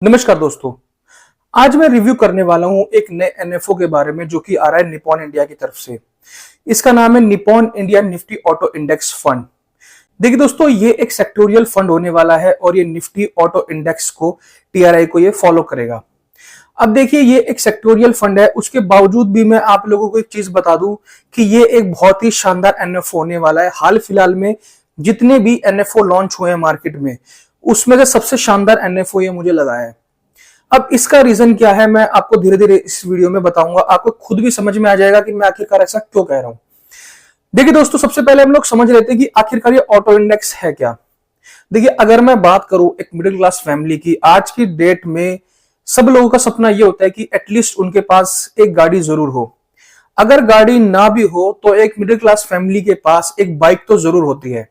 नमस्कार दोस्तों। आज मैं रिव्यू करने वाला हूं एक नए एनएफओ के बारे में जो कि आ रहा है निप्पॉन इंडिया की तरफ से। इसका नाम है Nippon India Nifty auto index fund. देखिए दोस्तों, ये एक सेक्टोरियल फंड होने वाला है और ये निफ्टी ऑटो इंडेक्स को टीआरआई को ये फॉलो करेगा। अब देखिए, ये एक सेक्टोरियल फंड है, उसके बावजूद भी मैं आप लोगों को एक चीज बता दूं कि ये एक बहुत ही शानदार एनएफओ होने वाला है। हाल फिलहाल में जितने भी एनएफओ लॉन्च हुए हैं मार्केट में, उसमें से सबसे शानदार एनएफओ ये मुझे लगा है। अब इसका रीजन क्या है मैं आपको धीरे धीरे इस वीडियो में बताऊंगा, आपको खुद भी समझ में आ जाएगा कि मैं आखिरकार ऐसा क्यों कह रहा हूं। देखिए दोस्तों, सबसे पहले हम लोग समझ लेते हैं कि आखिरकार ये ऑटो इंडेक्स है क्या। देखिए, अगर मैं बात करूं एक मिडिल क्लास फैमिली की, आज की डेट में सब लोगों का सपना ये होता है कि एटलीस्ट उनके पास एक गाड़ी जरूर हो। अगर गाड़ी ना भी हो तो एक मिडिल क्लास फैमिली के पास एक बाइक तो जरूर होती है।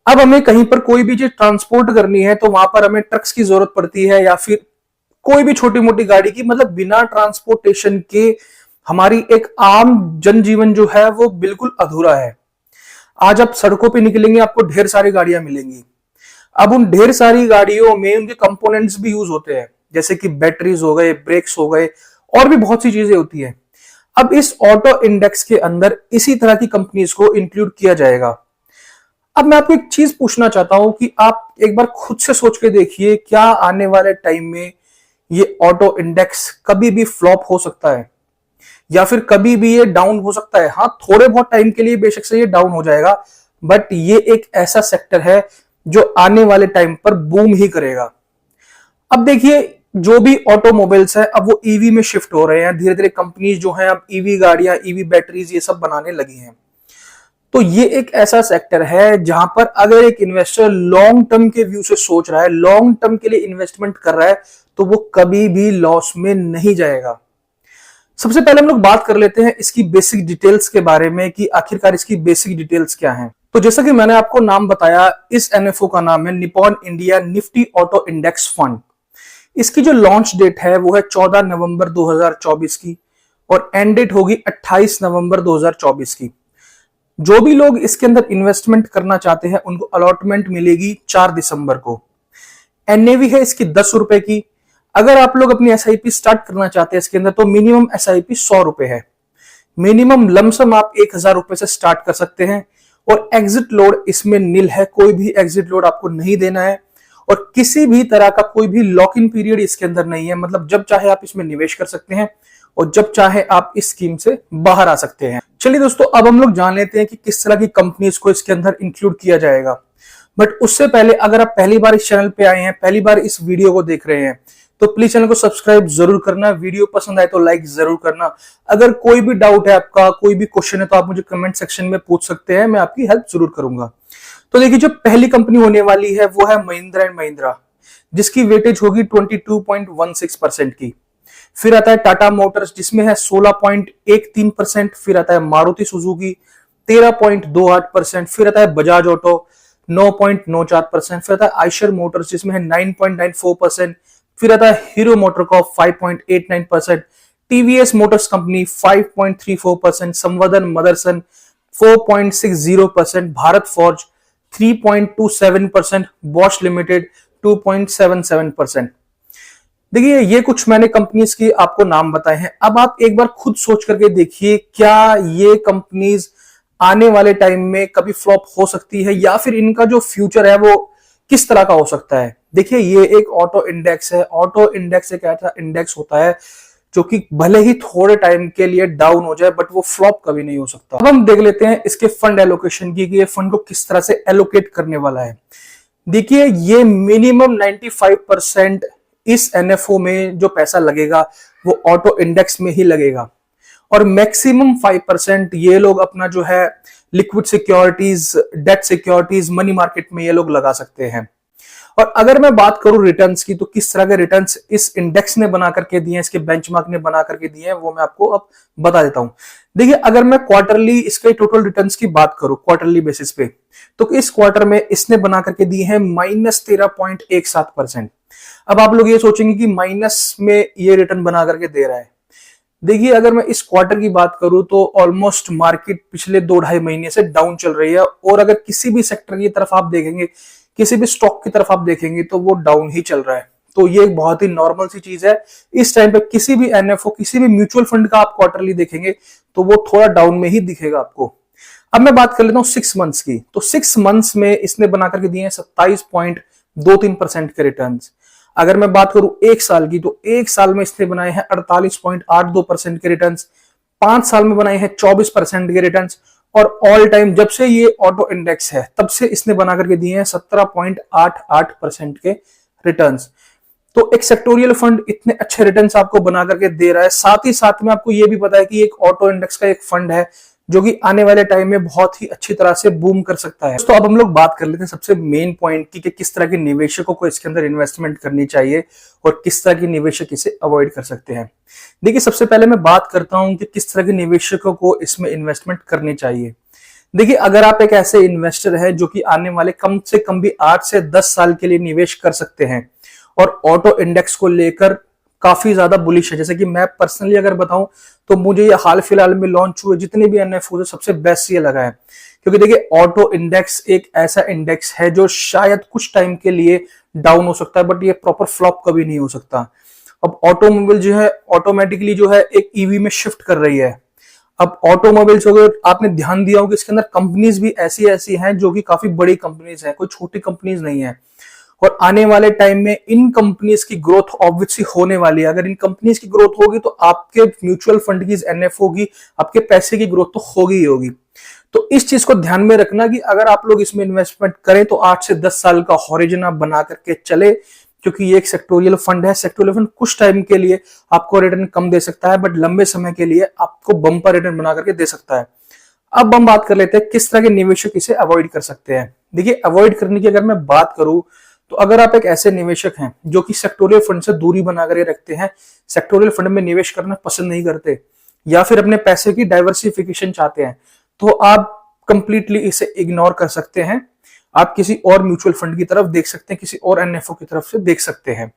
अब हमें कहीं पर कोई भी चीज ट्रांसपोर्ट करनी है तो वहां पर हमें ट्रक्स की जरूरत पड़ती है या फिर कोई भी छोटी मोटी गाड़ी की, मतलब बिना ट्रांसपोर्टेशन के हमारी एक आम जनजीवन जो है वो बिल्कुल अधूरा है। आज आप सड़कों पे निकलेंगे, आपको ढेर सारी गाड़ियां मिलेंगी। अब उन ढेर सारी गाड़ियों में उनके कंपोनेंट्स भी यूज होते हैं, जैसे कि बैटरीज हो गए, ब्रेक्स हो गए, और भी बहुत सी चीजें होती है। अब इस ऑटो इंडेक्स के अंदर इसी तरह की कंपनीज को इंक्लूड किया जाएगा। अब मैं आपको एक चीज पूछना चाहता हूं कि आप एक बार खुद से सोच के देखिए, क्या आने वाले टाइम में ये ऑटो इंडेक्स कभी भी फ्लॉप हो सकता है या फिर कभी भी ये डाउन हो सकता है। हाँ, थोड़े बहुत टाइम के लिए बेशक से ये डाउन हो जाएगा, बट ये एक ऐसा सेक्टर है जो आने वाले टाइम पर बूम ही करेगा। अब देखिए, जो भी ऑटोमोबाइल्स है अब वो ईवी में शिफ्ट हो रहे हैं धीरे धीरे। कंपनीज जो है अब ईवी गाड़ियां, ईवी बैटरीज ये सब बनाने लगी हैं। तो ये एक ऐसा सेक्टर है जहां पर अगर एक इन्वेस्टर लॉन्ग टर्म के व्यू से सोच रहा है, लॉन्ग टर्म के लिए इन्वेस्टमेंट कर रहा है, तो वो कभी भी लॉस में नहीं जाएगा। सबसे पहले हम लोग बात कर लेते हैं इसकी बेसिक डिटेल्स के बारे में कि आखिरकार इसकी बेसिक डिटेल्स क्या हैं। तो जैसा कि मैंने आपको नाम बताया, इस एनएफओ का नाम है Nippon India Nifty auto index fund. इसकी जो लॉन्च डेट है वो है 14 नवंबर 2024 की और एंड डेट होगी 28 नवंबर 2024 की। जो भी लोग इसके अंदर इन्वेस्टमेंट करना चाहते हैं उनको अलॉटमेंट मिलेगी 4 दिसंबर को। एनएवी है इसकी 10 रुपए की। अगर आप लोग अपनी एसआईपी स्टार्ट करना चाहते हैं इसके अंदर तो मिनिमम एसआईपी 100 रुपए है। मिनिमम लमसम आप 1000 रुपए से स्टार्ट कर सकते हैं और एग्जिट लोड इसमें नील है, कोई भी एग्जिट लोड आपको नहीं देना है और किसी भी तरह का कोई भी लॉक इन पीरियड इसके अंदर नहीं है। मतलब जब चाहे आप इसमें निवेश कर सकते हैं और जब चाहे आप इस स्कीम से बाहर आ सकते हैं। चलिए दोस्तों, अब हम लोग जान लेते हैं कि किस तरह की कंपनीज को इसके अंदर इंक्लूड किया जाएगा। बट उससे पहले अगर आप पहली बार इस चैनल पे आए हैं, पहली बार इस वीडियो को देख रहे हैं, तो प्लीज चैनल को सब्सक्राइब जरूर करना। वीडियो पसंद आए तो लाइक जरूर करना। अगर कोई भी डाउट है आपका, कोई भी क्वेश्चन है, तो आप मुझे कमेंट सेक्शन में पूछ सकते हैं, मैं आपकी हेल्प जरूर करूंगा। तो देखिए, जो पहली कंपनी होने वाली है वो है महिंद्रा एंड महिंद्रा, जिसकी वेटेज होगी 22.16% की। फिर आता है टाटा मोटर्स जिसमें है 16.13%। फिर आता है मारुति सुजुकी 13.28%। फिर आता है बजाज ऑटो 9.94%। फिर आता है आयशर मोटर्स जिसमें है 9.94%। फिर आता है hero MotoCorp 5.89%। TVS Motors company 5.34%। संवर्धन Motherson 4.60%। Bharat forge 3.27%। Bosch limited 2.77%। देखिए, ये कुछ मैंने कंपनीज की आपको नाम बताए हैं। अब आप एक बार खुद सोच करके देखिए, क्या ये कंपनीज आने वाले टाइम में कभी फ्लॉप हो सकती है या फिर इनका जो फ्यूचर है वो किस तरह का हो सकता है। देखिए, ये एक ऑटो इंडेक्स है। ऑटो इंडेक्स एक ऐसा इंडेक्स होता है जो कि भले ही थोड़े टाइम के लिए डाउन हो जाए, बट वो फ्लॉप कभी नहीं हो सकता। अब हम देख लेते हैं इसके फंड एलोकेशन की कि ये फंड को किस तरह से एलोकेट करने वाला है। देखिए, ये मिनिमम 95% इस एनएफओ में जो पैसा लगेगा वो ऑटो इंडेक्स में ही लगेगा और मैक्सिमम 5% ये लोग अपना जो है liquid securities, debt securities, money market में ये लोग लगा सकते हैं। और अगर मैं बात करूं रिटर्न्स की, तो किस तरह के रिटर्न्स इस इंडेक्स ने बना करके दिए हैं, इसके बेंचमार्क ने बना करके दिए हैं, वो मैं आपको अब बता देता हूं। देखिए, अगर मैं क्वार्टरली इसके टोटल रिटर्न्स की बात करूं क्वार्टरली बेसिस पे, तो इस क्वार्टर में इसने बना करके दिए हैं -13.17%। अब आप लोग ये सोचेंगे कि माइनस में ये रिटर्न बना करके दे रहा है। देखिए, अगर मैं इस क्वार्टर की बात करूं तो ऑलमोस्ट मार्केट पिछले 2-2.5 महीने से डाउन चल रही है और अगर किसी भी सेक्टर की तरफ आप देखेंगे, किसी भी स्टॉक की तरफ आप देखेंगे तो वो डाउन ही चल रहा है। तो ये एक बहुत ही नॉर्मल सी चीज है। इस टाइम पे किसी भी एनएफओ, किसी भी म्यूचुअल फंड का आप क्वार्टरली देखेंगे तो वो थोड़ा डाउन में ही दिखेगा आपको। अब मैं बात कर लेता हूं 6 मंथ्स की। तो 6 मंथ्स में इसने बना करके दिए हैं 27.23% के रिटर्न। अगर मैं बात करूं 1 साल की, तो 1 साल में इसने बनाए हैं 48.82% के रिटर्न, 5 साल में बनाए हैं 24% के रिटर्न, और ऑल टाइम जब से ये ऑटो इंडेक्स है तब से इसने बना करके दिए हैं 17.88% के रिटर्न्स। तो एक सेक्टोरियल फंड इतने अच्छे रिटर्न्स आपको बना करके दे रहा है, साथ ही साथ में आपको ये भी पता है कि एक ऑटो इंडेक्स का एक फंड है जो कि आने वाले टाइम में बहुत ही अच्छी तरह से बूम कर सकता है। तो अब हम लोग बात कर लेते हैं सबसे मेन पॉइंट की कि किस तरह के निवेशकों को इसके अंदर इन्वेस्टमेंट करनी चाहिए और किस तरह के निवेशक इसे अवॉइड कर सकते हैं। देखिए, सबसे पहले मैं बात करता हूं कि किस तरह के निवेशकों को इसमें इन्वेस्टमेंट करनी चाहिए। देखिए, अगर आप एक ऐसे इन्वेस्टर है जो कि आने वाले कम से कम भी 8 से 10 साल के लिए निवेश कर सकते हैं और ऑटो इंडेक्स को लेकर काफी ज्यादा बुलिश है, जैसे कि मैं पर्सनली अगर बताऊं तो मुझे ये हाल फिलहाल में लॉन्च हुए जितने भी एनएफओ सबसे बेस्ट ये लगा है। क्योंकि देखिए, ऑटो इंडेक्स एक ऐसा इंडेक्स है जो शायद कुछ टाइम के लिए डाउन हो सकता है, बट ये प्रॉपर फ्लॉप कभी नहीं हो सकता। अब ऑटोमोबाइल जो है ऑटोमेटिकली जो है एक ईवी में शिफ्ट कर रही है। अब ऑटोमोबाइल्स हो गए, आपने ध्यान दिया होगा इसके अंदर कंपनीज भी ऐसी ऐसी हैं जो कि काफी बड़ी कंपनीज हैं, कोई छोटी कंपनीज नहीं है। और आने वाले टाइम में इन कंपनीज की ग्रोथ ऑब्वियसली होने वाली है। अगर इन कंपनीज की ग्रोथ होगी तो आपके म्यूचुअल फंड की, एनएफओ की, आपके पैसे की ग्रोथ तो होगी ही होगी। तो इस चीज को ध्यान में रखना कि अगर आप लोग इसमें इन्वेस्टमेंट करें तो 8 से 10 साल का हॉरिजन आप बना करके चले, क्योंकि ये एक सेक्टोरियल फंड है। सेक्टोरियल फंड कुछ टाइम के लिए आपको रिटर्न कम दे सकता है, बट लंबे समय के लिए आपको बम्पर रिटर्न बना करके दे सकता है। अब हम बात कर लेते हैं किस तरह के निवेशक इसे अवॉइड कर सकते हैं। देखिए, अवॉइड करने की अगर मैं बात करूं तो अगर आप एक ऐसे निवेशक हैं जो कि सेक्टोरियल फंड से दूरी बना कर रखते हैं, सेक्टोरियल फंड में निवेश करना पसंद नहीं करते, या फिर अपने पैसे की डाइवर्सिफिकेशन चाहते हैं, तो आप कंप्लीटली इसे इग्नोर कर सकते हैं। आप किसी और म्यूचुअल फंड की तरफ देख सकते हैं, किसी और एनएफओ की तरफ से देख सकते हैं।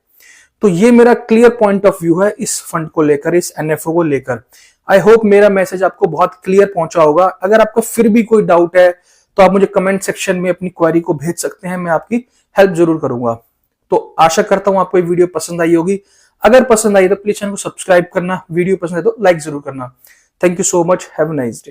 तो ये मेरा क्लियर पॉइंट ऑफ व्यू है इस फंड को लेकर, इस एनएफओ को लेकर। आई होप मेरा मैसेज आपको बहुत क्लियर पहुंचा होगा। अगर आपको फिर भी कोई डाउट है तो आप मुझे कमेंट सेक्शन में अपनी क्वेरी को भेज सकते हैं, मैं आपकी हेल्प जरूर करूंगा। तो आशा करता हूं आपको ये वीडियो पसंद आई होगी। अगर पसंद आई तो प्लीज चैनल को सब्सक्राइब करना, वीडियो पसंद है तो लाइक जरूर करना। Thank you so much, have a nice day.